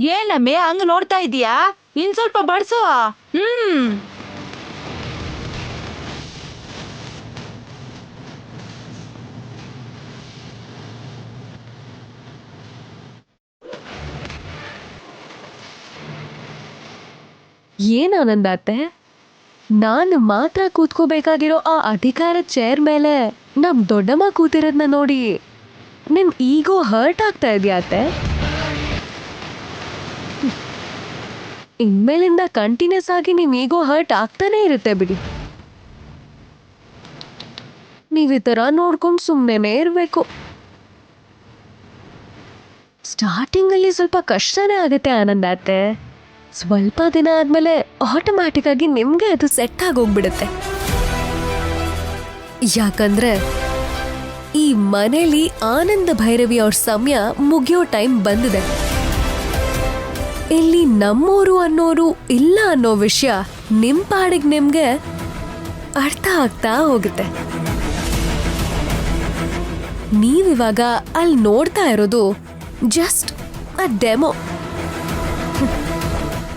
ಏನಮ್ಮೆ ಹಂಗ ನೋಡ್ತಾ ಇದೀಯಾ? ಇನ್ ಸ್ವಲ್ಪ ಬಡ್ಸು. ಏನ್ ಆನಂದ ಅತ್ತೆ, ನಾನು ಮಾತ್ರ ಕೂತ್ಕೋಬೇಕಾಗಿರೋ ಆ ಅಧಿಕಾರ ಚೇರ್ ಮೇಲೆ ನಮ್ ದೊಡ್ಡಮ್ಮ ಕೂತಿರೋದನ್ನ ನೋಡಿ ನಿಮ್ ಈಗೋ ಹರ್ಟ್ ಆಗ್ತಾ ಇದೆಯಾ ಅತ್ತೆ? ಇನ್ಮೇಲಿಂದ ಕಂಟಿನ್ಯೂಸ್ ಆಗಿ ನಿಮ್ ಈಗೋ ಹರ್ಟ್ ಆಗ್ತಾನೆ ಇರುತ್ತೆ ಬಿಡಿ. ನೀವ್ ಈ ತರ ನೋಡ್ಕೊಂಡು ಸುಮ್ಮನೆ ಇರಬೇಕು. ಸ್ಟಾರ್ಟಿಂಗ್ ಅಲ್ಲಿ ಸ್ವಲ್ಪ ಕಷ್ಟನೇ ಆಗುತ್ತೆ ಆನಂದ ಅತ್ತೆ. ಸ್ವಲ್ಪ ದಿನ ಆದ್ಮೇಲೆ ಆಟೋಮ್ಯಾಟಿಕ್ ಆಗಿ ನಿಮ್ಗೆ ಅದು ಸೆಟ್ ಆಗೋಗ್ಬಿಡುತ್ತೆ. ಯಾಕಂದ್ರೆ ಈ ಮನೇಲಿ ಆನಂದ ಭೈರವಿ ಅವ್ರ ಸಮಯ ಮುಗಿಯೋ ಟೈಮ್ ಬಂದಿದೆ. ಇಲ್ಲಿ ನಮ್ಮೋರು ಅನ್ನೋರು ಇಲ್ಲ ಅನ್ನೋ ವಿಷಯ ನಿಮ್ ಪಾಡಿಗೆ ನಿಮ್ಗೆ ಅರ್ಥ ಆಗ್ತಾ ಹೋಗುತ್ತೆ. ನೀವಿವಾಗ ಅಲ್ಲಿ ನೋಡ್ತಾ ಇರೋದು ಜಸ್ಟ್ ಅ ಡೆಮೋ.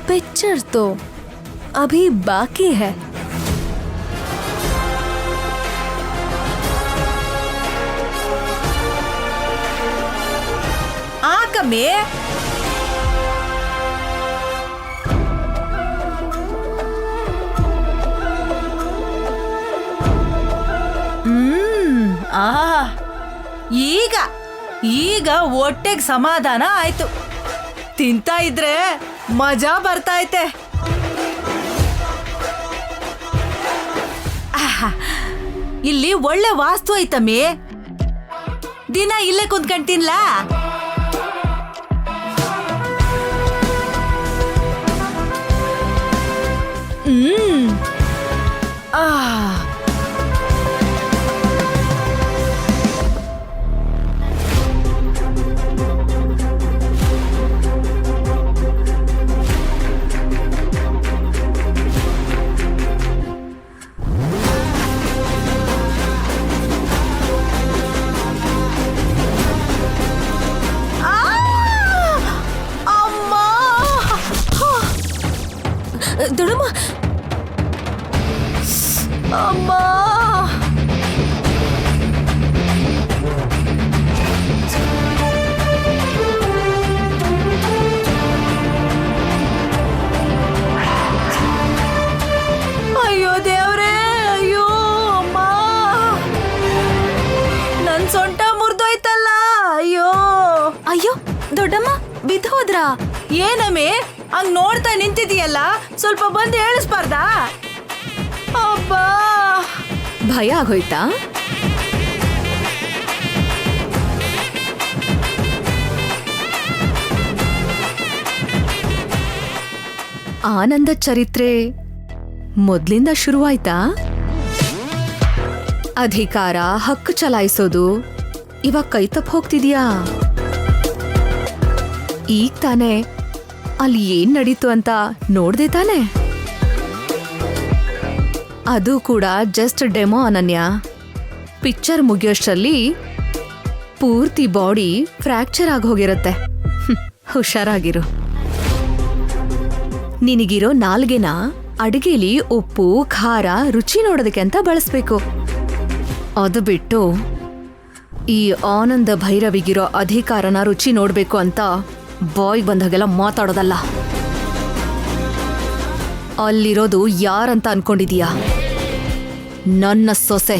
पिक्चर तो अभी बाकी है. ಆಕಮ್ಮೆ ಈಗ ಈಗ ಹೊಟ್ಟೆಗೆ ಸಮಾಧಾನ ಆಯ್ತು. ತಿಂತಾ ಇದ್ರೆ ಮಜಾ ಬರ್ತಾ ಐತೆ. ಇಲ್ಲಿ ಒಳ್ಳೆ ವಾಸ್ತು ಐತಮ್ಮಿ. ದಿನ ಇಲ್ಲೇ ಕುಂತ್ಕೊಂಡ್ ತಿನ್ಲಾ? ದೊಡ್ಡಮ್ಮ, ಅಮ್ಮ, ಅಯ್ಯೋ ದೇವ್ರೇ, ಅಯ್ಯೋ ಅಮ್ಮ, ನನ್ ಸೊಂಟ ಮುರಿದೋಯ್ತಲ್ಲ. ಅಯ್ಯೋ ಅಯ್ಯೋ ದೊಡ್ಡಮ್ಮ, ಬಿದ್ದೋದ್ರಾ? ಏನಮ್ಮೆ ಹಂಗ್ ನೋಡ್ತಾ ನಿಂತಿದೀಯಲ್ಲ, ಸ್ವಲ್ಪ ಬಂದು ಹೇಳಿಸ್ಬಾರ್ದಾ? ಅಬ್ಬಾ, ಭಯ ಆಗೋಯ್ತಾ? ಆನಂದ ಚರಿತ್ರೆ ಮೊದ್ಲಿಂದ ಶುರುವಾಯ್ತಾ? ಅಧಿಕಾರ, ಹಕ್ಕು ಚಲಾಯಿಸೋದು ಇವಾಗ ಕೈತಪ್ಪ ಹೋಗ್ತಿದ್ಯಾ? ಈಗ ತಾನೇ ಅಲ್ಲಿ ಏನ್ ನಡೀತು ಅಂತ ನೋಡ್ದೆ ತಾನೆ? ಅದು ಕೂಡ ಜಸ್ಟ್ ಡೆಮೋ ಅನನ್ಯ. ಪಿಕ್ಚರ್ ಮುಗಿಯೋಷ್ಟರಲ್ಲಿ ಪೂರ್ತಿ ಬಾಡಿ ಫ್ರಾಕ್ಚರ್ ಆಗಿ ಹೋಗಿರುತ್ತೆ. ಹುಷಾರಾಗಿರು. ನಿನಗಿರೋ ನಾಲ್ಗೆನ ಅಡಿಗೆಲಿ ಉಪ್ಪು, ಖಾರ, ರುಚಿ ನೋಡೋದಕ್ಕೆ ಅಂತ ಬಳಸ್ಬೇಕು. ಅದು ಬಿಟ್ಟು ಈ ಆನಂದ ಭೈರವಿಗಿರೋ ಅಧಿಕಾರನ ರುಚಿ ನೋಡ್ಬೇಕು ಅಂತ ಬಾಯ್ ಬಂದಾಗೆಲ್ಲ ಮಾತಾಡೋದಲ್ಲ. ಅಲ್ಲಿರೋದು ಯಾರಂತ ಅನ್ಕೊಂಡಿದೀಯಾ? ನನ್ನ ಸೊಸೆ.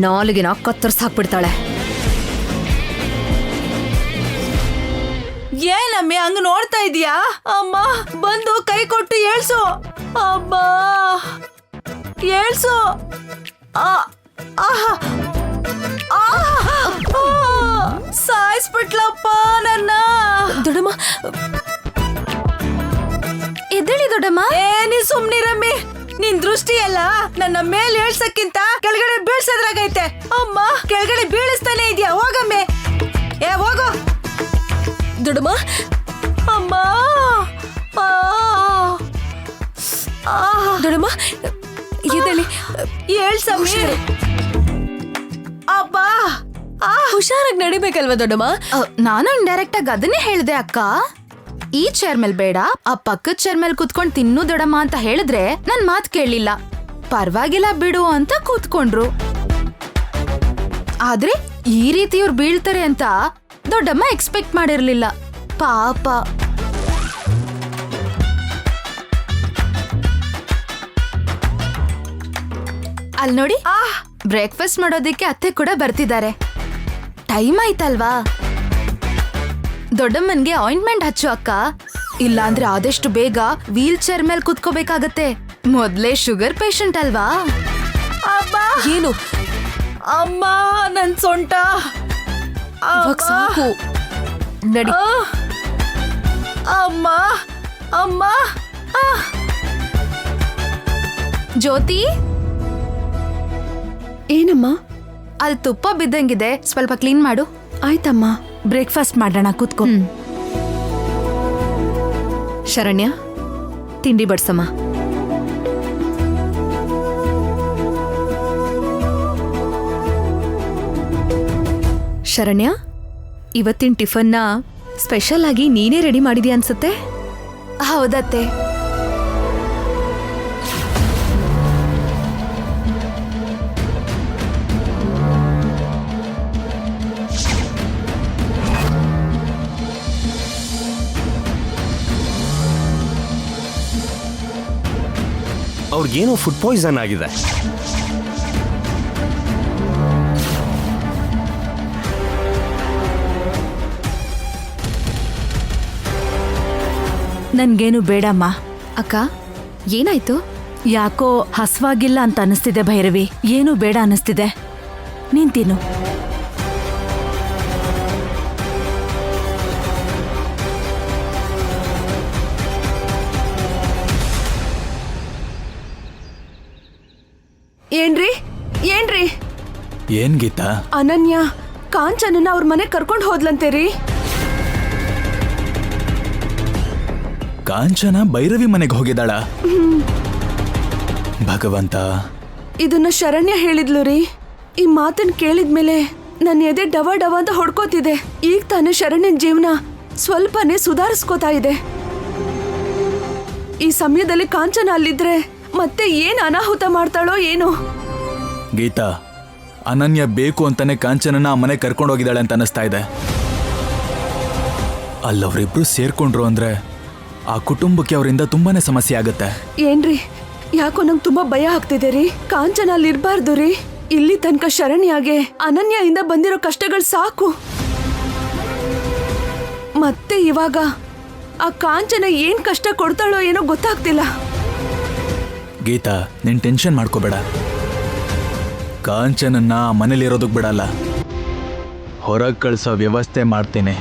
ನಾಲ್ಗೆನ ಕತ್ತರಿಸಾಕ್ಬಿಡ್ತಾಳೆ. ಏನಮ್ಮೆ ಹಂಗ ನೋಡ್ತಾ ಇದೀಯಾ? ಅಮ್ಮ, ಬಂದು ಕೈ ಕೊಟ್ಟು ಏಳ್ಸು. ಅಮ್ಮ, ಏಳ್ಸು. ಸಾಯಿಸ್ಬಿಟ್ಲಪ್ಪ ನನ್ನ. ದೊಡ್ಡಮ್ಮ, ಎದ್ದೇಳಿ ದೊಡ್ಡಮ್ಮ. ನೀ ಸುಮ್ನಿರಮ್ಮಿ. ನಿನ್ ದೃಷ್ಟಿ ಎಲ್ಲ ನನ್ನ ಮೇಲೆ ಏಳ್ಸಕ್ಕಿಂತ ಕೆಳಗಡೆ ಬೀಳ್ಸೋದ್ರಾಗೈತೆ. ಅಮ್ಮ, ಕೆಳಗಡೆ ಬೀಳಿಸ್ತಾನೆ ಇದೆಯಾ? ಹೋಗಮ್ಮೆ, ಹೋಗು. ದೊಡ್ಡಮ್ಮ, ಅಮ್ಮ, ದೊಡ್ಡಮ್ಮ ಎದ್ದೇಳಿ. ಏಳ್ಸಮ್ಮಿ. ಅಬ್ಬಾ, ಹುಷಾರಾಗಿ ನಡಿಬೇಕಲ್ವಾ ದೊಡ್ಡಮ್ಮ? ನಾನು ಇಂಡೈರೆಕ್ಟ್ ಆಗಿ ಅದನ್ನೇ ಹೇಳ್ದೆ ಅಕ್ಕ. ಈ ಚೇರ್ ಮೇಲ್ ಬೇಡ, ಆ ಪಕ್ಕದ ಚೇರ್ ಮೇಲ್ ಕುತ್ಕೊಂಡ್ ತಿನ್ನು ದೊಡ್ಡಮ್ಮ ಅಂತ ಹೇಳಿದ್ರೆ ನನ್ ಮಾತ್ ಕೇಳಲಿಲ್ಲ. ಪರವಾಗಿಲ್ಲ ಬಿಡು ಅಂತ ಕೂತ್ಕೊಂಡ್ರು. ಆದ್ರೆ ಈ ರೀತಿ ಇವ್ರು ಬೀಳ್ತಾರೆ ಅಂತ ದೊಡ್ಡಮ್ಮ ಎಕ್ಸ್ಪೆಕ್ಟ್ ಮಾಡಿರ್ಲಿಲ್ಲ. ಪಾಪ. ಅಲ್ ನೋಡಿ, ಬ್ರೇಕ್ಫಾಸ್ಟ್ ಮಾಡೋದಿಕ್ಕೆ ಅತ್ತೆ ಕೂಡ ಬರ್ತಿದ್ದಾರೆ. ಟೈಮ್ ಆಯ್ತಲ್ವಾ? ದೊಡ್ಡಮ್ಮನ್ಗೆ ಆಯಿಂಟ್ಮೆಂಟ್ ಹಚ್ಚು ಅಕ್ಕ, ಇಲ್ಲಾಂದ್ರೆ ಆದಷ್ಟು ಬೇಗ ವೀಲ್ ಚೇರ್ ಮೇಲೆ ಕುತ್ಕೋಬೇಕಾಗತ್ತೆ. ಮೊದ್ಲೇ ಶುಗರ್ ಪೇಷಂಟ್ ಅಲ್ವಾ? ಏನು ಅಮ್ಮ, ನನ್ ಸೊಂಟ ಇವಾಗ ಸಾಕು, ನಡಿ. ಅಮ್ಮ ಅಮ್ಮ. ಜ್ಯೋತಿ, ಏನಮ್ಮ? ಅಲ್ಲಿ ತುಪ್ಪ ಬಿದ್ದಂಗಿದೆ, ಸ್ವಲ್ಪ ಕ್ಲೀನ್ ಮಾಡು. ಆಯ್ತಮ್ಮ, ಬ್ರೇಕ್ಫಾಸ್ಟ್ ಮಾಡೋಣ, ಕೂತ್ಕೊ. ಶರಣ್ಯ, ತಿಂಡಿ ಬಡ್ಸಮ್ಮ. ಶರಣ್ಯ, ಇವತ್ತಿನ ಟಿಫನ್ನ ಸ್ಪೆಷಲ್ ಆಗಿ ನೀನೇ ರೆಡಿ ಮಾಡಿದ್ಯಾ ಅನ್ಸುತ್ತೆ. ಹೌದತ್ತೆ. ಅವ್ರಿಗೇನೋ ಫುಡ್ ಪಾಯ್ಸನ್ ಆಗಿದೆ. ನನ್ಗೇನು ಬೇಡಮ್ಮ. ಅಕ್ಕ, ಏನಾಯ್ತು? ಯಾಕೋ ಹಸ್ವಾಗಿಲ್ಲ ಅಂತ ಅನಿಸ್ತಿದೆ ಭೈರವಿ. ಏನು ಬೇಡ ಅನಿಸ್ತಿದೆ. ನೀನ್ ತಿನ್ನು. ಏನ್ರಿ ಏನ್ರಿ? ಏನ್ ಗೀತಾ? ಅನನ್ಯ ಕಾಂಚನನ್ನ ಅವ್ರ ಮನೆ ಕರ್ಕೊಂಡು ಹೋದ್ಲಂತೇರಿ. ಕಾಂಚನ ಭೈರವಿ ಮನೆಗೆ ಹೋಗಿದ್ದಾಳ? ಭಗವಂತ, ಇದನ್ನ ಶರಣ್ಯ ಹೇಳಿದ್ಲು ರೀ. ಈ ಮಾತನ್ನ ಕೇಳಿದ್ಮೇಲೆ ನನ್ನ ಎದೆ ಡವ ಡವ ಅಂತ ಹೊಡ್ಕೋತಿದೆ. ಈಗ ತಾನೇ ಶರಣ್ಯನ ಜೀವನ ಸ್ವಲ್ಪನೇ ಸುಧಾರಿಸ್ಕೋತಾ ಇದೆ. ಈ ಸಮಯದಲ್ಲಿ ಕಾಂಚನ ಅಲ್ಲಿದ್ರೆ ಮತ್ತೆ ಏನ್ ಅನಾಹುತ ಮಾಡ್ತಾಳೋ ಏನೋ. ಗೀತಾ, ಅನನ್ಯ ಬೇಕು ಅಂತಾನೆ ಕಾಂಚನನ ಆ ಮನೆ ಕರ್ಕೊಂಡು ಹೋಗಿದ್ದಾಳೆ ಅಂತ ಅನಿಸ್ತಾ ಇದೆ. ಅಲ್ಲವ್ರಿಬ್ರು ಸೇರ್ಕೊಂಡ್ರು ಅಂದ್ರೆ ಆ ಕುಟುಂಬಕ್ಕೆ ಅವರಿಂದ ತುಂಬಾನೇ ಸಮಸ್ಯೆ ಆಗುತ್ತೆ. ಏನ್ರಿ, ಯಾಕೋ ನಂಗೆ ತುಂಬಾ ಭಯ ಆಗ್ತಿದೆ ರೀ. ಕಾಂಚನ ಅಲ್ಲಿ ಇರ್ಬಾರ್ದು ರೀ. ಇಲ್ಲಿ ತನಕ ಶರಣ್ಯಾಗೆ ಅನನ್ಯದಿಂದ ಬಂದಿರೋ ಕಷ್ಟಗಳು ಸಾಕು. ಮತ್ತೆ ಇವಾಗ ಆ ಕಾಂಚನ ಏನ್ ಕಷ್ಟ ಕೊಡ್ತಾಳೋ ಏನೋ ಗೊತ್ತಾಗ್ತಿಲ್ಲ. ಗೀತಾ, ನೀನ್ ಟೆನ್ಷನ್ ಮಾಡ್ಕೋಬೇಡ. ಕಾಂಚನನ್ನ ಆ ಮನೇಲಿರೋದಕ್ ಬಿಡಲ್ಲ. ಹೊರಗೆ ಕಳ್ಸೋ ವ್ಯವಸ್ಥೆ ಮಾಡ್ತೀನಿ.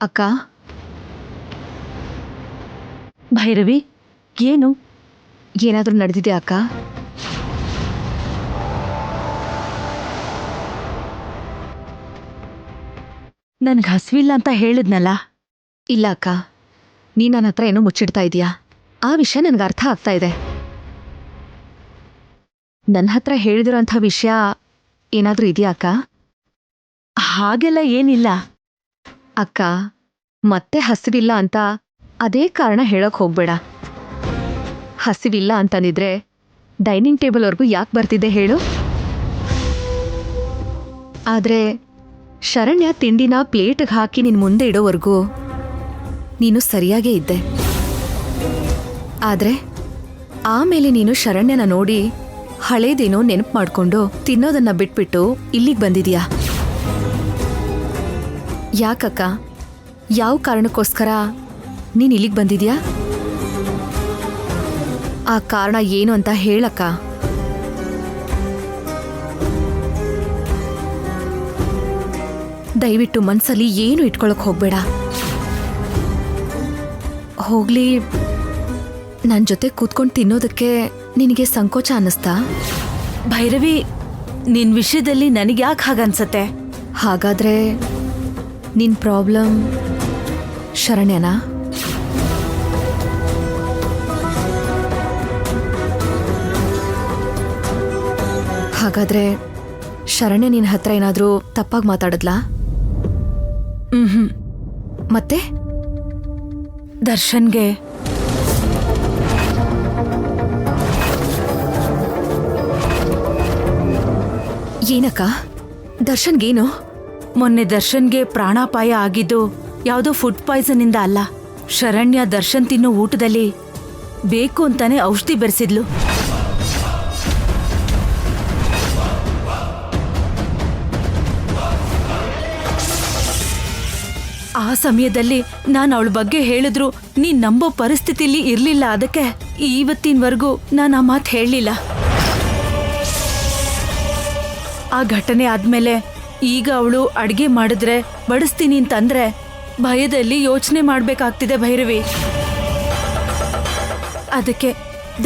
ಅಕ್ಕ, ಭೈರವಿ, ಏನು? ಏನಾದ್ರೂ ನಡೆದಿದ್ಯಾ ಅಕ್ಕ? ನನ್ಗೆ ಹಸಿವಿಲ್ಲ ಅಂತ ಹೇಳಿದ್ನಲ್ಲ. ಇಲ್ಲ ಅಕ್ಕ, ನೀ ನನ್ನ ಹತ್ರ ಏನೋ ಮುಚ್ಚಿಡ್ತಾ ಇದೀಯಾ. ಆ ವಿಷಯ ನನ್ಗೆ ಅರ್ಥ ಆಗ್ತಾ ಇದೆ. ನನ್ನ ಹತ್ರ ಹೇಳಿದಿರೋಂಥ ವಿಷಯ ಏನಾದ್ರೂ ಇದೆಯಾ ಅಕ್ಕ? ಹಾಗೆಲ್ಲ ಏನಿಲ್ಲ ಅಕ್ಕ, ಮತ್ತೆ ಹಸಿವಿಲ್ಲ ಅಂತ ಅದೇ ಕಾರಣ ಹೇಳಕ್ ಹೋಗ್ಬೇಡ. ಹಸಿವಿಲ್ಲ ಅಂತಂದಿದ್ರೆ ಡೈನಿಂಗ್ ಟೇಬಲ್ವರೆಗೂ ಯಾಕೆ ಬರ್ತಿದ್ದೆ ಹೇಳು? ಆದ್ರೆ ಶರಣ್ಯ ತಿಂಡಿನ ಪ್ಲೇಟ್ಗೆ ಹಾಕಿ ನಿನ್ ಮುಂದೆ ಇಡೋವರೆಗೂ ನೀನು ಸರಿಯಾಗೇ ಇದ್ದೆ. ಆದ್ರೆ ಆಮೇಲೆ ನೀನು ಶರಣ್ಯನ ನೋಡಿ ಹಳೇದೇನೋ ನೆನಪು ಮಾಡ್ಕೊಂಡು ತಿನ್ನೋದನ್ನ ಬಿಟ್ಬಿಟ್ಟು ಇಲ್ಲಿಗೆ ಬಂದಿದ್ಯಾ. ಯಾಕಕ್ಕ? ಯಾವ ಕಾರಣಕ್ಕೋಸ್ಕರ ನೀನ್ ಇಲ್ಲಿಗೆ ಬಂದಿದ್ಯಾ? ಆ ಕಾರಣ ಏನು ಅಂತ ಹೇಳಕ್ಕ. ದಯವಿಟ್ಟು ಮನ್ಸಲ್ಲಿ ಏನು ಇಟ್ಕೊಳಕ್ ಹೋಗ್ಬೇಡ. ಹೋಗ್ಲಿ, ನನ್ ಜೊತೆ ಕೂತ್ಕೊಂಡು ತಿನ್ನೋದಕ್ಕೆ ನಿನಗೆ ಸಂಕೋಚ ಅನ್ನಿಸ್ತಾ? ಭೈರವಿ, ನಿನ್ ವಿಷಯದಲ್ಲಿ ನನಗೆ ಯಾಕೆ ಹಾಗನ್ಸತ್ತೆ? ಹಾಗಾದ್ರೆ ನಿನ್ ಪ್ರಾಬ್ಲಮ್ ಶರಣ್ಯನಾ? ಹಾಗಾದ್ರೆ ಶರಣ್ಯ ನಿನ್ನ ಹತ್ರ ಏನಾದ್ರೂ ತಪ್ಪಾಗಿ ಮಾತಾಡದ್ಲಾ? ಮತ್ತೆ ದರ್ಶನ್ಗೆ ಏನಕ್ಕ? ದರ್ಶನ್ಗೇನು? ಮೊನ್ನೆ ದರ್ಶನ್ಗೆ ಪ್ರಾಣಾಪಾಯ ಆಗಿದ್ದು ಯಾವುದೋ ಫುಡ್ ಪಾಯ್ಸನ್ ಇಂದ ಅಲ್ಲ. ಶರಣ್ಯ ದರ್ಶನ್ ತಿನ್ನೋ ಊಟದಲ್ಲಿ ಬೇಕು ಅಂತಾನೆ ಔಷಧಿ ಬೆರೆಸಿದ್ಲು. ಆ ಸಮಯದಲ್ಲಿ ನಾನು ಅವಳ ಬಗ್ಗೆ ಹೇಳಿದ್ರು ನೀನ್ ನಂಬೋ ಪರಿಸ್ಥಿತಿಲಿ ಇರ್ಲಿಲ್ಲ. ಅದಕ್ಕೆ ಇವತ್ತಿನವರೆಗೂ ನಾನು ಆ ಮಾತು ಹೇಳಲಿಲ್ಲ. ಆ ಘಟನೆ ಆದ್ಮೇಲೆ ಈಗ ಅವಳು ಅಡ್ಗೆ ಮಾಡಿದ್ರೆ ಬಡಿಸ್ತೀನಿ ಅಂತಂದ್ರೆ ಭಯದಲ್ಲಿ ಯೋಚನೆ ಮಾಡ್ಬೇಕಾಗ್ತಿದೆ ಭೈರವಿ. ಅದಕ್ಕೆ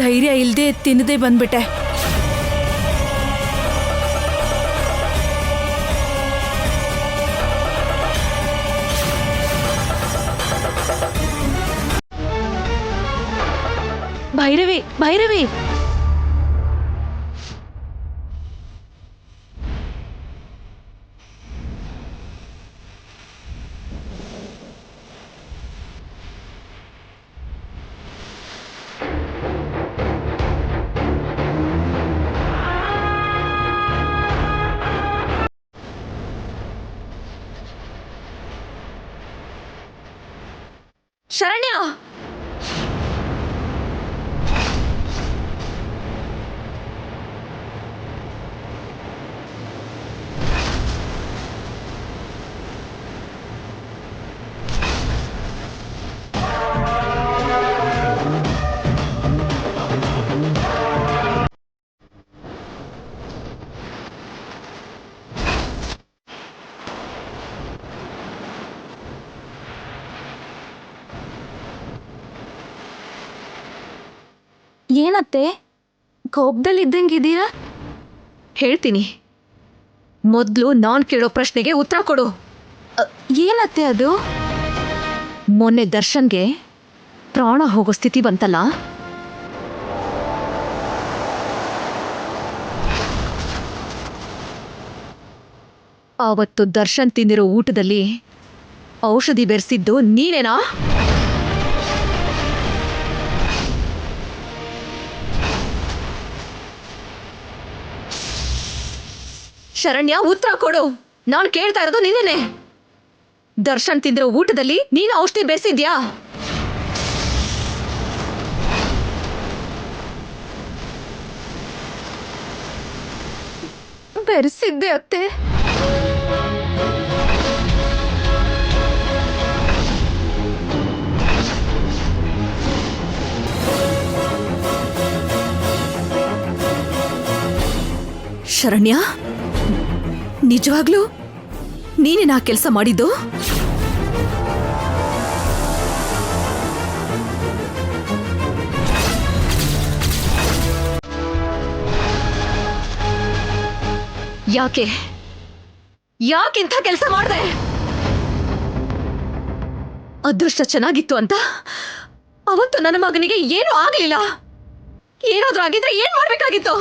ಧೈರ್ಯ ಇಲ್ದೆ ತಿನ್ನದೆ ಬಂದ್ಬಿಟ್ಟೆ. ಭೈರವಿ, ಭೈರವಿ, ಶರಣ್ಯ! ಏನತ್ತೆ ಕೋಪದಲ್ಲಿದ್ದಂಗಿದೀರಾ? ಹೇಳ್ತೀನಿ. ಮೊದ್ಲು ನಾನ್ ಕೇಳೋ ಪ್ರಶ್ನೆಗೆ ಉತ್ತರ ಕೊಡು. ಏನತ್ತೆ ಅದು? ಮೊನ್ನೆ ದರ್ಶನ್ಗೆ ಪ್ರಾಣ ಹೋಗೋ ಸ್ಥಿತಿ ಬಂತಲ್ಲ, ಆವತ್ತು ದರ್ಶನ್ ತಿಂದಿರೋ ಊಟದಲ್ಲಿ ಔಷಧಿ ಬೆರೆಸಿದ್ದು ನೀನೇನಾ? ಶರಣ್ಯ, ಉತ್ತರ ಕೊಡು. ನಾನು ಕೇಳ್ತಾ ಇರೋದು ನೀನೇನೆ. ದರ್ಶನ್ ತಿಂದಿರೋ ಊಟದಲ್ಲಿ ನೀನು ಔಷಧಿ ಬೆರೆಸಿದ್ಯಾ? ಬೆರೆಸಿದ್ದೆ ಅತ್ತೆ. ಶರಣ್ಯ, ನಿಜವಾಗ್ಲೂ ನೀನೇನಾ ಕೆಲಸ ಮಾಡಿದ್ದು? ಯಾಕಿಂತ ಕೆಲಸ ಮಾಡಿದೆ? ಅದೃಷ್ಟ ಚೆನ್ನಾಗಿತ್ತು ಅಂತ ಅವತ್ತು ನನ್ನ ಮಗನಿಗೆ ಏನೂ ಆಗ್ಲಿಲ್ಲ. ಏನಾದ್ರೂ ಆಗಿದ್ರೆ ಏನ್ ಮಾಡ್ಬೇಕಾಗಿತ್ತು?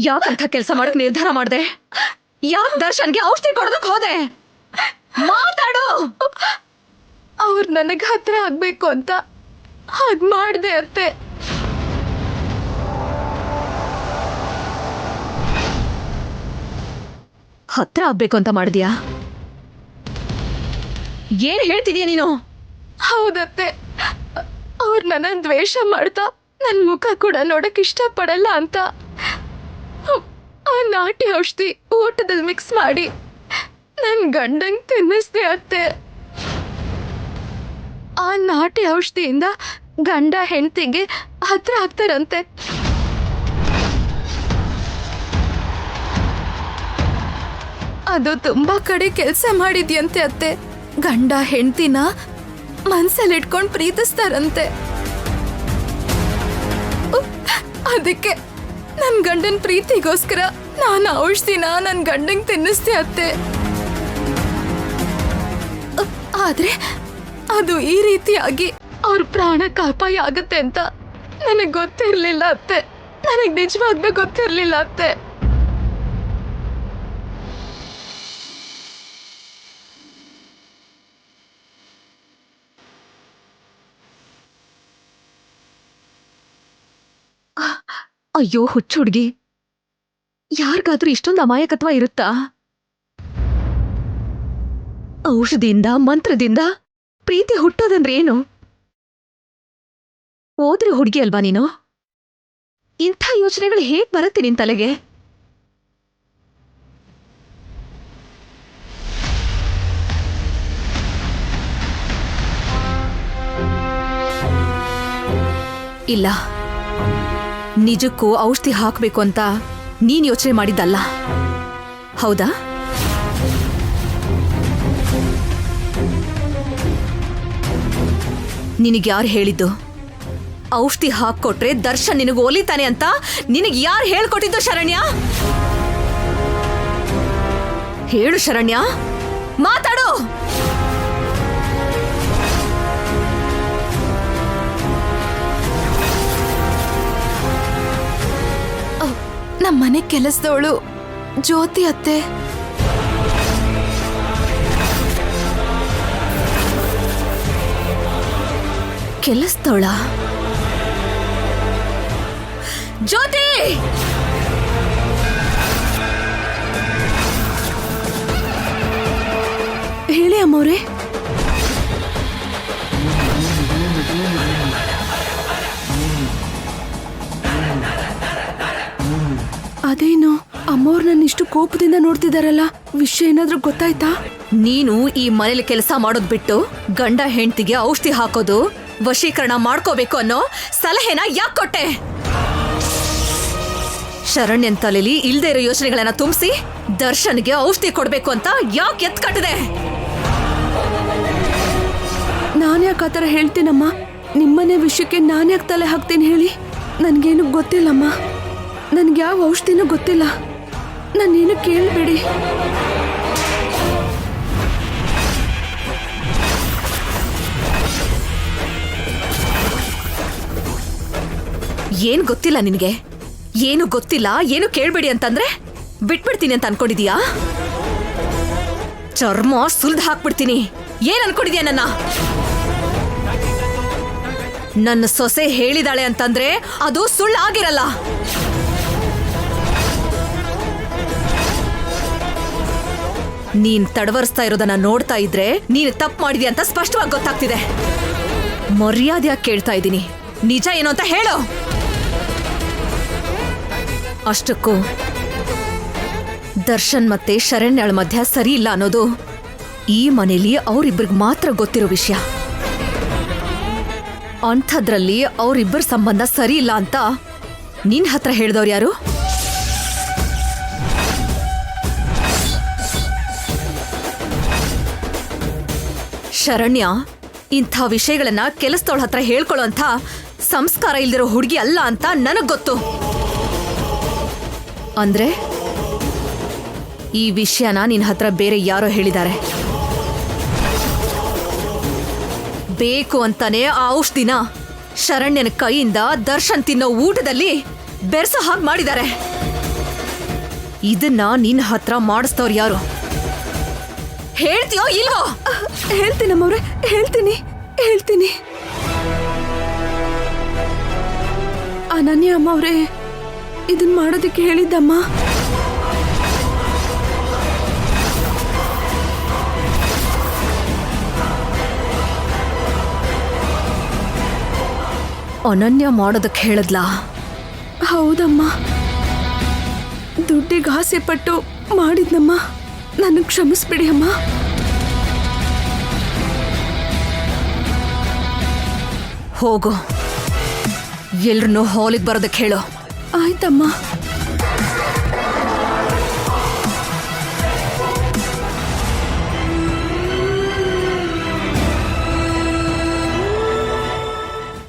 ಯಾಕಂತ ಕೆಲಸ ಮಾಡಕ್ ನಿರ್ಧಾರ ಮಾಡಿದೆ? ಯಾಕೆ ದರ್ಶನ್ಗೆ ಔಷಧಿ ಕೊಡೋದಕ್ಕೆ ಹೋದೆ? ಮಾತಾಡು. ಅವ್ರು ನನಗೆ ಹತ್ರ ಆಗ್ಬೇಕು ಅಂತ ಹಾಗೆ ಮಾಡಿದೆ ಅತ್ತೆ. ಹತ್ರ ಆಗ್ಬೇಕು ಅಂತ ಮಾಡಿದ್ಯಾ? ಏನ್ ಹೇಳ್ತಿದೀಯ ನೀನು? ಹೌದತ್ತೆ, ಅವ್ರು ನನ್ನ ದ್ವೇಷ ಮಾಡ್ತಾ ನನ್ನ ಮುಖ ಕೂಡ ನೋಡಕ್ ಇಷ್ಟಪಡಲ್ಲ ಅಂತ ಆ ನಾಟಿ ಔಷಧಿ ಊಟದಲ್ಲಿ ಮಿಕ್ಸ್ ಮಾಡಿ ನನ್ನ ಗಂಡಂಗೆ ತಿನ್ನಿಸ್ದೆ ಅತ್ತೆ. ಆ ನಾಟಿ ಔಷಧಿಯಿಂದ ಗಂಡ ಹೆಂಡತಿಗೆ ಹತ್ರ ಆಗ್ತಾರಂತೆ. ಅದು ತುಂಬಾ ಕಡೆ ಕೆಲಸ ಮಾಡಿದ್ಯಂತೆ ಅತ್ತೆ. ಗಂಡ ಹೆಂಡ್ತಿನ ಮನ್ಸಲ್ಲಿ ಇಟ್ಕೊಂಡು ಪ್ರೀತಿಸ್ತಾರಂತೆ. ಅದಕ್ಕೆ ನನ್ ಗಂಡನ್ ಪ್ರೀತಿಗೋಸ್ಕರ ನಾನು ಔಷಧಿನ ನನ್ ಗಂಡಂಗ್ ತಿನ್ನಿಸ್ದೆ ಅತ್ತೆ. ಆದ್ರೆ ಅದು ಈ ರೀತಿಯಾಗಿ ಅವ್ರ ಪ್ರಾಣಕ್ಕೆ ಅಪಾಯ ಆಗತ್ತೆ ಅಂತ ನನಗ್ ಗೊತ್ತಿರ್ಲಿಲ್ಲ ಅತ್ತೆ. ನನಗ್ ನಿಜವಾಗ್ಲೂ ಗೊತ್ತಿರ್ಲಿಲ್ಲ ಅತ್ತೆ. ಅಯ್ಯೋ ಹುಚ್ಚು ಹುಡ್ಗಿ, ಯಾರಿಗಾದ್ರೂ ಇಷ್ಟೊಂದು ಅಮಾಯಕತ್ವ ಇರುತ್ತಾ? ಔಷಧಿಯಿಂದ ಮಂತ್ರದಿಂದ ಪ್ರೀತಿ ಹುಟ್ಟೋದಂದ್ರೆ ಏನು? ಓದ್ರೆ ಹುಡ್ಗಿ ಅಲ್ವಾ ನೀನು? ಇಂಥ ಯೋಚನೆಗಳು ಹೇಗ್ ಬರುತ್ತೆ ನಿನ್ ತಲೆಗೆ? ಇಲ್ಲ, ನಿಜಕ್ಕೂ ಔಷಧಿ ಹಾಕ್ಬೇಕು ಅಂತ ನೀನ್ ಯೋಚನೆ ಮಾಡಿದ್ದಲ್ಲ, ಹೌದಾ? ನಿನಗ್ಯಾರು ಹೇಳಿದ್ದು ಔಷಧಿ ಹಾಕ್ಕೊಟ್ರೆ ದರ್ಶನ್ ನಿನಗೆ ಒಲಿತಾನೆ ಅಂತ? ನಿನಗೆ ಯಾರು ಹೇಳ್ಕೊಟ್ಟಿದ್ದು ಶರಣ್ಯ? ಹೇಳು ಶರಣ್ಯ, ಮಾತಾಡು. ನಮ್ಮನೆ ಕೆಲಸದವಳು ಜ್ಯೋತಿ ಅತ್ತೆ. ಕೆಲಸದವಳ? ಜ್ಯೋತಿ! ಹೇಳಿ ಅಮ್ಮವ್ರೆ. ಅದೇನು ಅಮ್ಮವ್ರು ನನ್ನ ಇಷ್ಟು ಕೋಪದಿಂದ ನೋಡ್ತಿದಾರಲ್ಲ, ವಿಷಯ ಏನಾದ್ರೂ ಗೊತ್ತಾಯ್ತಾ? ನೀನು ಈ ಮನೇಲಿ ಕೆಲಸ ಮಾಡೋದ್ ಬಿಟ್ಟು ಗಂಡ ಹೆಂಡ್ತಿಗೆ ಔಷಧಿ ಹಾಕೋದು, ವಶೀಕರಣ ಮಾಡ್ಕೋಬೇಕು ಅನ್ನೋ ಸಲಹೆನ ಯಾಕೆ ಕೊಟ್ಟೆ? ಶರಣ್ಯನ್ ತಲೆಲಿ ಇಲ್ದೇ ಇರೋ ಯೋಚನೆಗಳನ್ನ ತುಂಬಿಸಿ ದರ್ಶನ್ಗೆ ಔಷಧಿ ಕೊಡ್ಬೇಕು ಅಂತ ಯಾಕೆ ಎತ್ ಕಟ್ಟಿದೆ? ನಾನ್ಯಾಕೆ ಆ ಥರ ಹೇಳ್ತೀನಮ್ಮ? ನಿಮ್ಮನೆ ವಿಷಯಕ್ಕೆ ನಾನ್ಯಾಕೆ ತಲೆ ಹಾಕ್ತೀನಿ ಹೇಳಿ? ನನ್ಗೇನು ಗೊತ್ತಿಲ್ಲಮ್ಮ. ನನ್ಗೆ ಯಾವ ಔಷಧಿನೂ ಗೊತ್ತಿಲ್ಲ. ನಾನೇನು ಕೇಳಬೇಡಿ. ಏನ್ ಗೊತ್ತಿಲ್ಲ ನಿನ್ಗೆ? ಏನು ಗೊತ್ತಿಲ್ಲ, ಏನು ಕೇಳ್ಬೇಡಿ ಅಂತಂದ್ರೆ ಬಿಟ್ಬಿಡ್ತೀನಿ ಅಂತ ಅನ್ಕೊಂಡಿದೀಯಾ? ಚರ್ಮ ಸುಲ್ದು ಹಾಕ್ಬಿಡ್ತೀನಿ. ಏನ್ ಅನ್ಕೊಂಡಿದ್ಯಾ ನನ್ನ? ನನ್ನ ಸೊಸೆ ಹೇಳಿದಾಳೆ ಅಂತಂದ್ರೆ ಅದು ಸುಳ್ಳಾಗಿರಲ್ಲ. ನೀನ್ ತಡವರ್ಸ್ತಾ ಇರೋದನ್ನ ನೋಡ್ತಾ ಇದ್ರೆ ನೀನು ತಪ್ಪು ಮಾಡಿದ್ಯಾ ಅಂತ ಸ್ಪಷ್ಟವಾಗಿ ಗೊತ್ತಾಗ್ತಿದೆ. ಮರ್ಯಾದೆಯಾಗಿ ಕೇಳ್ತಾ ಇದ್ದೀನಿ, ನಿಜ ಏನು ಅಂತ ಹೇಳು. ಅಷ್ಟಕ್ಕೂ ದರ್ಶನ್ ಮತ್ತೆ ಶರಣ್ಯಳ ಮಧ್ಯ ಸರಿ ಇಲ್ಲ ಅನ್ನೋದು ಈ ಮನೇಲಿ ಅವರಿಬ್ಬರಿಗೆ ಮಾತ್ರ ಗೊತ್ತಿರೋ ವಿಷಯ. ಅಂಥದ್ರಲ್ಲಿ ಅವರಿಬ್ಬರ ಸಂಬಂಧ ಸರಿ ಇಲ್ಲ ಅಂತ ನಿನ್ ಹತ್ರ ಹೇಳ್ದವ್ರು ಯಾರು? ಶರಣ್ಯ ಇಂಥ ವಿಷಯಗಳನ್ನ ಕೆಲಸದವಳ ಹತ್ರ ಹೇಳ್ಕೊಳ್ಳೋ ಅಂತ ಸಂಸ್ಕಾರ ಇಲ್ದಿರೋ ಹುಡುಗಿ ಅಲ್ಲ ಅಂತ ನನಗ್ ಗೊತ್ತು. ಅಂದ್ರೆ ಈ ವಿಷಯನ ನಿನ್ ಹತ್ರ ಬೇರೆ ಯಾರೋ ಹೇಳಿದ್ದಾರೆ. ಬೇಕು ಅಂತಾನೆ ಆ ಔಷಧಿನ ಶರಣ್ಯನ ಕೈಯಿಂದ ದರ್ಶನ್ ತಿನ್ನೋ ಊಟದಲ್ಲಿ ಬೆರ್ಸೋ ಹಾಗೆ ಮಾಡಿದ್ದಾರೆ. ಇದನ್ನ ನಿನ್ನ ಹತ್ರ ಮಾಡಿಸ್ತವ್ರು ಯಾರು? ಹೇಳ್ತೀಯೋ ಇಲ್ವೋ? ಹೇಳ್ತೀನಮ್ಮವ್ರೆ, ಹೇಳ್ತೀನಿ. ಅನನ್ಯ ಅಮ್ಮವ್ರೆ ಇದನ್ ಮಾಡೋದಕ್ಕೆ ಹೇಳಿದ್ದಮ್ಮ. ಅನನ್ಯ ಮಾಡೋದಕ್ಕೆ ಹೇಳದ್ಲಾ? ಹೌದಮ್ಮ, ದುಡ್ಡಿಗೆ ಆಸೆ ಪಟ್ಟು ಮಾಡಿದ್ನಮ್ಮ. ನನಗೆ ಕ್ಷಮಿಸ್ಬಿಡಿ ಅಮ್ಮ. ಹೋಗು, ಎಲ್ರನ್ನೂ ಹಾಲಿಗೆ ಬರೋದಕ್ಕೆ ಹೇಳು. ಆಯ್ತಮ್ಮ.